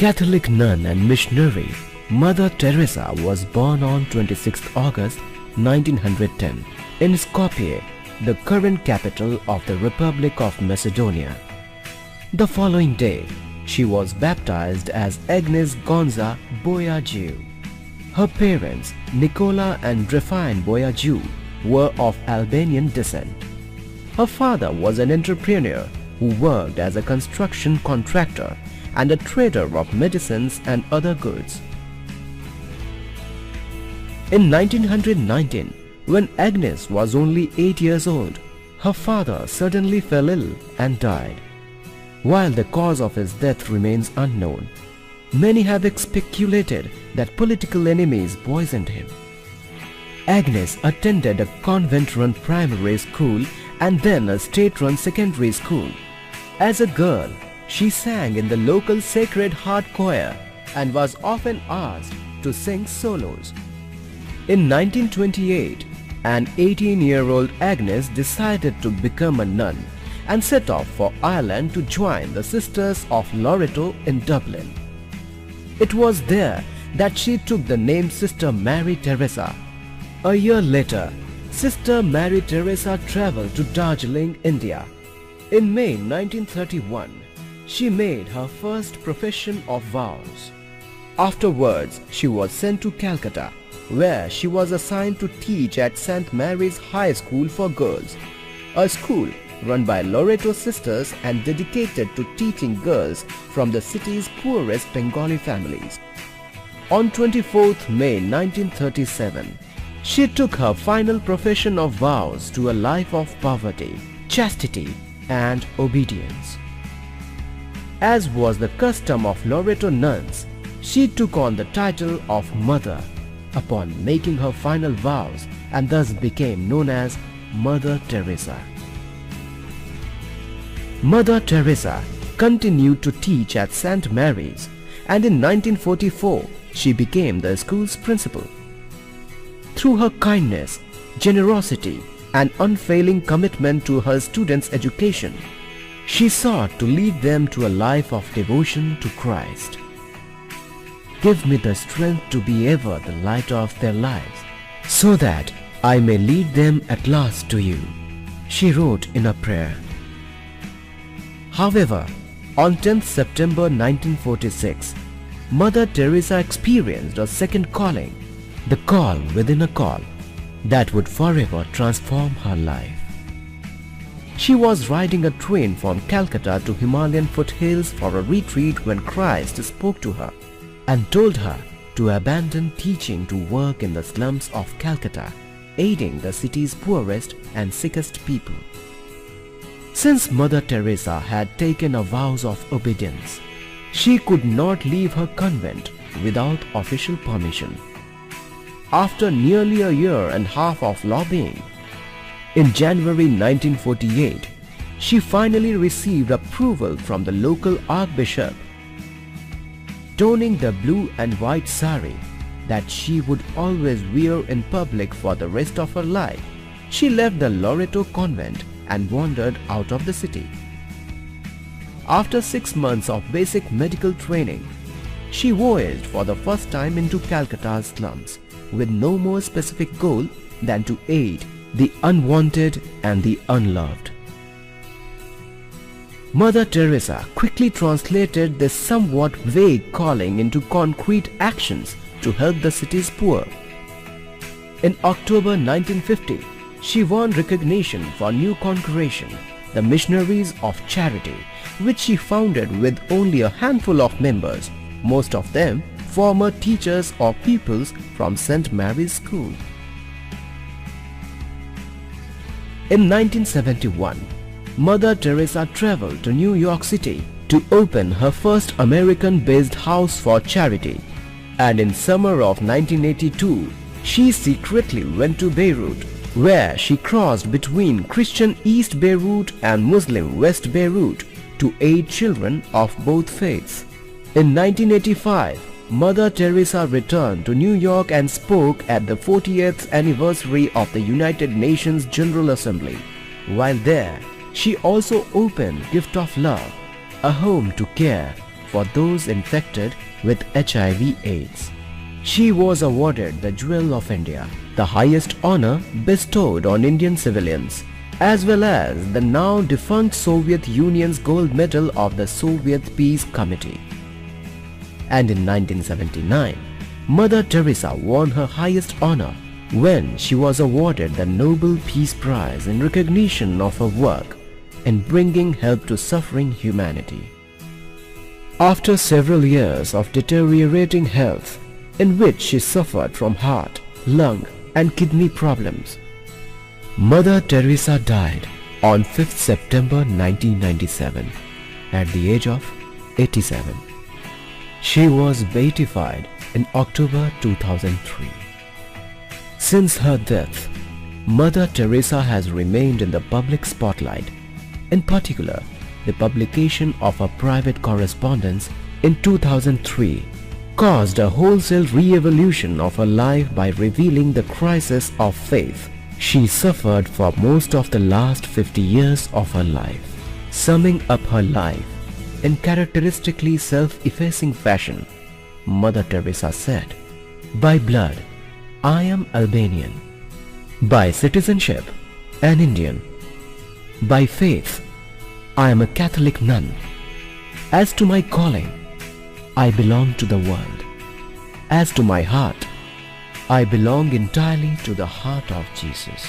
Catholic nun and missionary, Mother Teresa was born on 26 August 1910 in Skopje, the current capital of the Republic of Macedonia. The following day, she was baptized as Agnes Gonza Boiagiu. Her parents, Nicola and Drefine Boiagiu, were of Albanian descent. Her father was an entrepreneur who worked as a construction contractor and a trader of medicines and other goods. In 1919, when Agnes was only 8 years old, her father suddenly fell ill and died. While the cause of his death remains unknown, many have speculated that political enemies poisoned him. Agnes attended a convent-run primary school and then a state-run secondary school. As a girl, she sang in the local Sacred Heart choir and was often asked to sing solos. In 1928, an 18-year-old Agnes decided to become a nun and set off for Ireland to join the Sisters of Loreto in Dublin. It was there that she took the name Sister Mary Teresa. A year later, Sister Mary Teresa traveled to Darjeeling, India. In May 1931, she made her first profession of vows. Afterwards, she was sent to Calcutta, where she was assigned to teach at St. Mary's High School for Girls, a school run by Loreto sisters and dedicated to teaching girls from the city's poorest Bengali families. On 24th May 1937, she took her final profession of vows to a life of poverty, chastity, and obedience. As was the custom of Loreto nuns, she took on the title of Mother upon making her final vows and thus became known as Mother Teresa. Mother Teresa continued to teach at St. Mary's, and in 1944 she became the school's principal. Through her kindness, generosity, and unfailing commitment to her students' education, she sought to lead them to a life of devotion to Christ. Give me the strength to be ever the light of their lives, so that I may lead them at last to you, she wrote in a prayer. However, on 10th September 1946, Mother Teresa experienced a second calling, the call within a call, that would forever transform her life. She was riding a train from Calcutta to Himalayan foothills for a retreat when Christ spoke to her and told her to abandon teaching to work in the slums of Calcutta, aiding the city's poorest and sickest people. Since Mother Teresa had taken a vows of obedience, she could not leave her convent without official permission. After nearly a year and a half of lobbying, in January 1948, she finally received approval from the local archbishop. Donning the blue and white sari that she would always wear in public for the rest of her life, she left the Loreto convent and wandered out of the city. After 6 months of basic medical training, she voyaged for the first time into Calcutta's slums with no more specific goal than to aid the unwanted and the unloved. Mother Teresa quickly translated this somewhat vague calling into concrete actions to help the city's poor. In October 1950, she won recognition for New Congregation, the Missionaries of Charity, which she founded with only a handful of members, most of them former teachers or pupils from St. Mary's School. In 1971, Mother Teresa traveled to New York City to open her first American-based house for charity, and in summer of 1982, she secretly went to Beirut, where she crossed between Christian East Beirut and Muslim West Beirut to aid children of both faiths. In 1985, Mother Teresa returned to New York and spoke at the 40th anniversary of the United Nations General Assembly. While there, she also opened Gift of Love, a home to care for those infected with HIV/AIDS. She was awarded the Jewel of India, the highest honor bestowed on Indian civilians, as well as the now defunct Soviet Union's Gold Medal of the Soviet Peace Committee. And in 1979, Mother Teresa won her highest honor when she was awarded the Nobel Peace Prize in recognition of her work in bringing help to suffering humanity. After several years of deteriorating health, in which she suffered from heart, lung and kidney problems, Mother Teresa died on 5th September 1997 at the age of 87. She was beatified in October 2003. Since her death, Mother Teresa has remained in the public spotlight. In particular, the publication of her private correspondence in 2003 caused a wholesale re-evolution of her life by revealing the crisis of faith she suffered for most of the last 50 years of her life. Summing up her life in characteristically self-effacing fashion, Mother Teresa said, "By blood, I am Albanian. By citizenship, an Indian. By faith, I am a Catholic nun. As to my calling, I belong to the world. As to my heart, I belong entirely to the heart of Jesus."